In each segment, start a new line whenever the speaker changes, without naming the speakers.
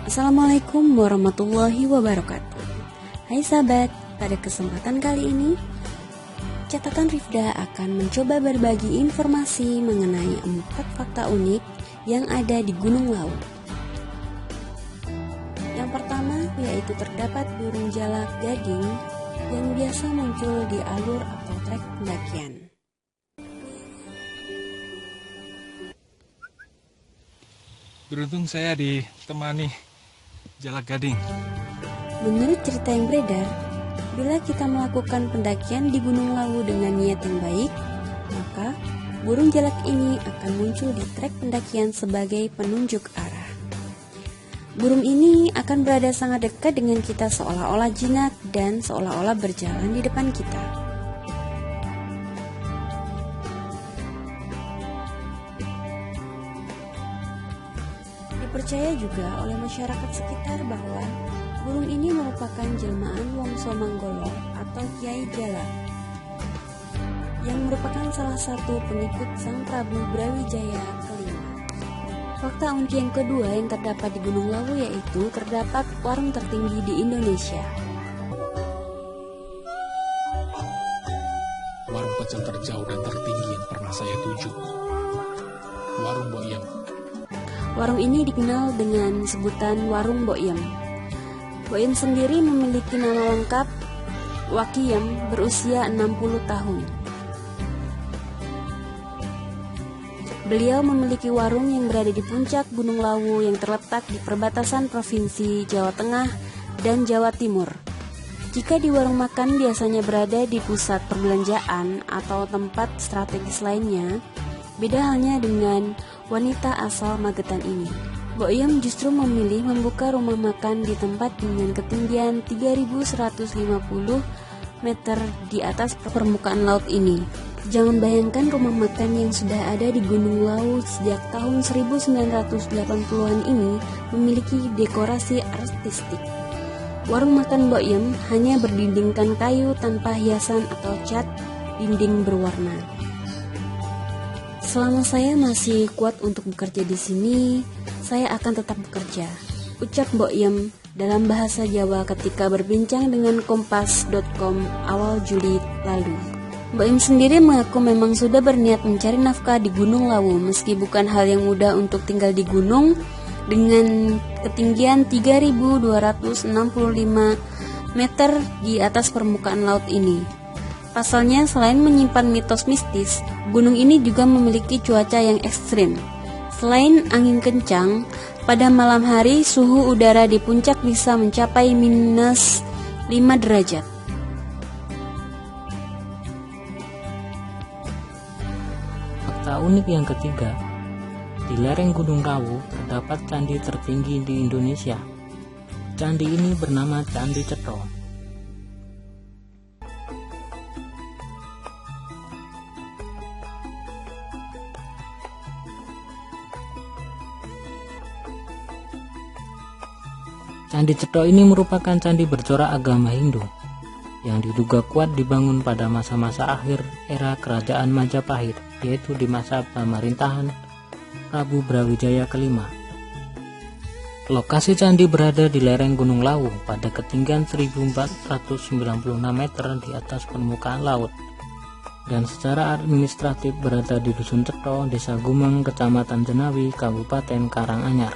Assalamualaikum warahmatullahi wabarakatuh. Hai sahabat, pada kesempatan kali ini catatan Rifda akan mencoba berbagi informasi mengenai 4 fakta unik yang ada di Gunung Lawu. Yang pertama yaitu terdapat burung jalak gading yang biasa muncul di alur atau trek pendakian.
Beruntung saya ditemani jalak gading.
Menurut cerita yang beredar, bila kita melakukan pendakian di Gunung Lawu dengan niat yang baik, maka burung jalak ini akan muncul di trek pendakian sebagai penunjuk arah. Burung ini akan berada sangat dekat dengan kita seolah-olah jinak dan seolah-olah berjalan di depan kita. Dipercaya juga oleh masyarakat sekitar bahwa burung ini merupakan jelmaan Wongso Manggolo atau Kiai Jalak yang merupakan salah satu pengikut Sang Prabu Brawijaya kelima. Fakta unik yang kedua yang terdapat di Gunung Lawu yaitu terdapat warung tertinggi di Indonesia.
Warung pecel terjauh dan tertinggi yang pernah saya tuju, Warung Boyem.
Warung ini dikenal dengan sebutan Warung Boyem. Boyem sendiri memiliki nama lengkap Wakiyem, berusia 60 tahun. Beliau memiliki warung yang berada di puncak Gunung Lawu yang terletak di perbatasan Provinsi Jawa Tengah dan Jawa Timur. Jika di warung makan biasanya berada di pusat perbelanjaan atau tempat strategis lainnya, beda halnya dengan wanita asal Magetan ini. Boyem justru memilih membuka rumah makan di tempat dengan ketinggian 3.150 meter di atas permukaan laut ini. Jangan bayangkan rumah makan yang sudah ada di Gunung Lawu sejak tahun 1980-an ini memiliki dekorasi artistik. Warung makan Boyem hanya berdindingkan kayu tanpa hiasan atau cat dinding berwarna. Selama saya masih kuat untuk bekerja di sini, saya akan tetap bekerja, ucap Boyem dalam bahasa Jawa ketika berbincang dengan Kompas.com awal Juli lalu. Boyem sendiri mengaku memang sudah berniat mencari nafkah di Gunung Lawu meski bukan hal yang mudah untuk tinggal di gunung dengan ketinggian 3.265 meter di atas permukaan laut ini. Pasalnya, selain menyimpan mitos mistis, gunung ini juga memiliki cuaca yang ekstrim. Selain angin kencang, pada malam hari suhu udara di puncak bisa mencapai minus 5 derajat.
Fakta unik yang ketiga, di lereng Gunung Lawu terdapat candi tertinggi di Indonesia. Candi ini bernama Candi Cetro. Candi Cetro ini merupakan candi bercorak agama Hindu yang diduga kuat dibangun pada masa-masa akhir era Kerajaan Majapahit, yaitu di masa pemerintahan Prabu Brawijaya kelima. Lokasi candi berada di lereng Gunung Lawu pada ketinggian 1.496 meter di atas permukaan laut dan secara administratif berada di Dusun Cetro, Desa Gumeng, Kecamatan Jenawi, Kabupaten Karanganyar.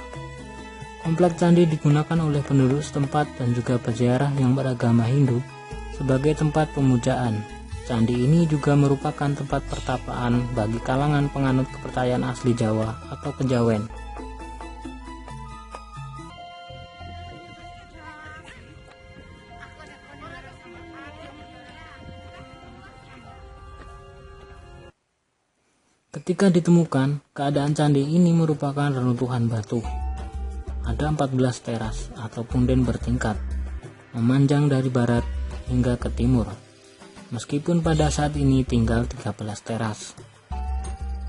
Kompleks candi digunakan oleh penduduk setempat dan juga peziarah yang beragama Hindu sebagai tempat pemujaan. Candi ini juga merupakan tempat pertapaan bagi kalangan penganut kepercayaan asli Jawa atau kejawen. Ketika ditemukan, keadaan candi ini merupakan reruntuhan batu. Ada 14 teras atau punden bertingkat, memanjang dari barat hingga ke timur. Meskipun pada saat ini tinggal 13 teras,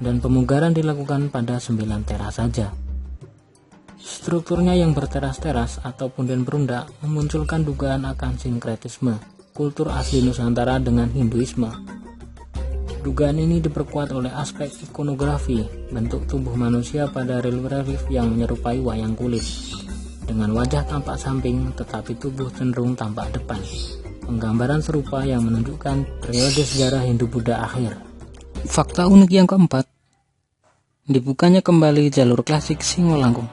dan pemugaran dilakukan pada 9 teras saja. Strukturnya yang berteras-teras atau punden berundak memunculkan dugaan akan sinkretisme kultur asli Nusantara dengan Hinduisme. Dugaan ini diperkuat oleh aspek ikonografi bentuk tubuh manusia pada relief yang menyerupai wayang kulit. dengan wajah tampak samping tetapi tubuh cenderung tampak depan. Penggambaran serupa yang menunjukkan periode sejarah Hindu-Buddha akhir. Fakta unik yang keempat, dibukanya kembali jalur klasik Singolangkung.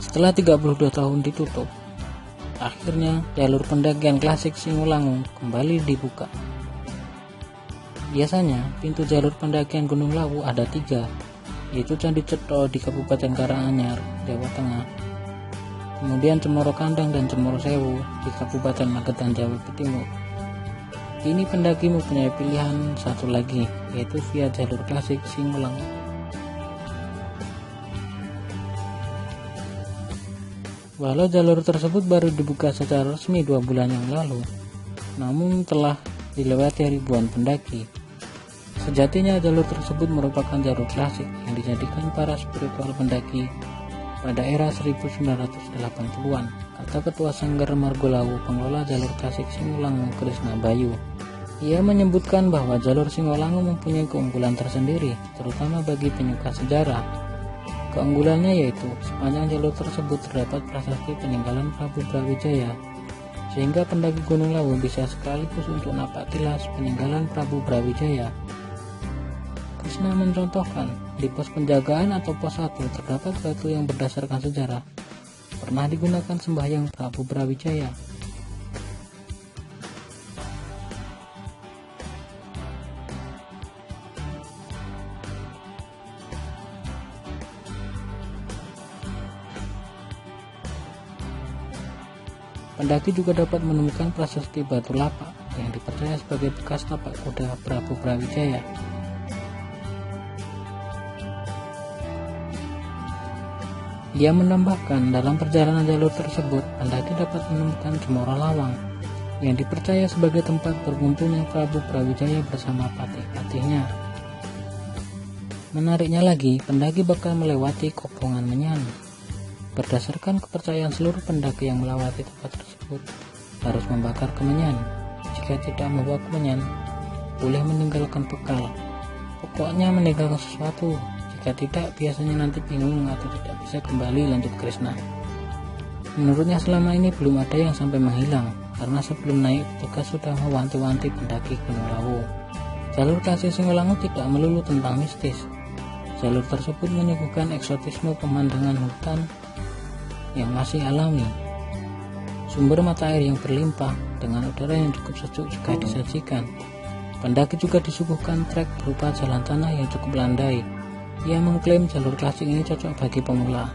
Setelah 32 tahun ditutup, akhirnya jalur pendakian klasik Singolangkung kembali dibuka. Biasanya pintu jalur pendakian Gunung Lawu ada 3, yaitu Candi Cetro di Kabupaten Karanganyar, Jawa Tengah, kemudian Cemoro Kandang dan Cemoro Sewu di Kabupaten Magetan, Jawa Timur. Kini pendaki mempunyai pilihan satu lagi, yaitu via jalur klasik Singolangkung. Walau jalur tersebut baru dibuka secara resmi 2 bulan yang lalu, namun telah dilewati ribuan pendaki. Sejatinya jalur tersebut merupakan jalur klasik yang dijadikan para spiritual pendaki pada era 1980-an, kata Ketua Sanggar Margolawu pengelola jalur klasik Singolangkung Krisna Bayu. Ia menyebutkan bahwa jalur Singolangkung mempunyai keunggulan tersendiri, terutama bagi penyuka sejarah. Keunggulannya yaitu sepanjang jalur tersebut terdapat prasasti peninggalan Prabu Brawijaya, sehingga pendaki Gunung Lawu bisa sekaligus untuk napak tilas peninggalan Prabu Brawijaya. Krisna mencontohkan, di pos penjagaan atau pos 1 terdapat batu yang berdasarkan sejarah pernah digunakan sembahyang Prabu Brawijaya. Pendaki juga dapat menemukan prasasti batu lapak yang dipercaya sebagai bekas tapak kuda Prabu Brawijaya. Dia menambahkan, dalam perjalanan jalur tersebut, pendaki dapat menemukan Cemoro Lawang yang dipercaya sebagai tempat berkumpulnya Prabu Brawijaya bersama patih-patihnya. Menariknya lagi, pendaki bakal melewati Kopongan Menyan. Berdasarkan kepercayaan seluruh pendaki yang melewati tempat tersebut harus membakar kemenyan. Jika tidak membawa kemenyan, boleh meninggalkan bekal. Pokoknya meninggalkan sesuatu. Jika tidak, biasanya nanti bingung atau tidak bisa kembali, lanjut Krisna. Menurutnya selama ini belum ada yang sampai menghilang, karena sebelum naik petugas sudah mewanti-wanti pendaki Gunung Lawu. Jalur klasik Singolangkung tidak melulu tentang mistis. Jalur tersebut menyuguhkan eksotisme pemandangan hutan yang masih alami, sumber mata air yang berlimpah dengan udara yang cukup sejuk juga disajikan. Pendaki juga disuguhkan trek berupa jalan tanah yang cukup landai. Ia mengklaim jalur klasik ini cocok bagi pemula.